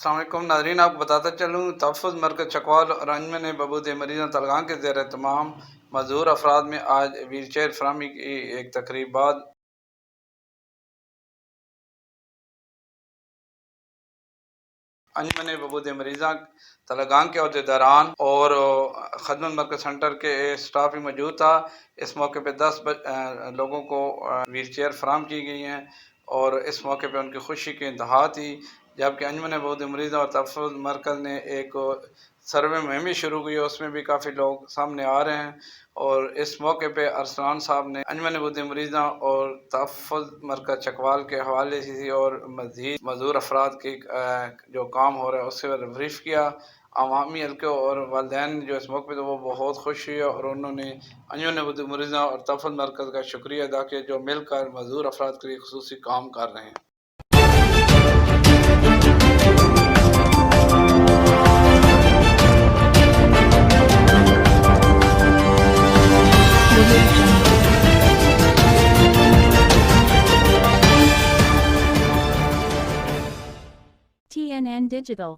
अस्सलाम वालेकुम नाज़रीन, आपको बताता चलूँ तहफ़्फ़ुज़ मरकज़ चकवाल और अंजुमन बहबूद मरीज़ां तलगां के ज़ेर तमाम मज़दूर अफराद में आज व्हीलचेयर फ़राहमी की एक तकरीब बाद अंजुमन बहबूद मरीज़ां तलगां के अहदेदारान और खदमत मरकज़ सेंटर के स्टाफ भी मौजूद था। इस मौके पे 10 लोगों को व्हीलचेयर फ़राहम की गई हैं और इस मौके पे उनकी खुशी की इंतहा थी। जबकि अंजुमन बहबूद मरीज़ां और तहफ़्फ़ुज़ मरकज़ ने एक सर्वे मुहिम भी शुरू की है, उसमें भी काफ़ी लोग सामने आ रहे हैं। और इस मौके पे अरसलान साहब ने अंजुमन बहबूद मरीज़ां और तहफ़्फ़ुज़ मरकज़ चकवाल के हवाले से और मज़ीद मज़दूर अफराद की जो काम हो रहा है उससे ब्रीफ़ किया। अवामी हल्के और वालिदैन जो इस मौके पे थे वो बहुत खुश हुए और उन्होंने अंजुमन बहबूद मरीज़ां और तहफ़्फ़ुज़ मरकज़ का शुक्रिया अदा किया जो मिलकर मज़दूर अफराद के लिए ख़ुसूसी काम कर रहे हैं। TNN Digital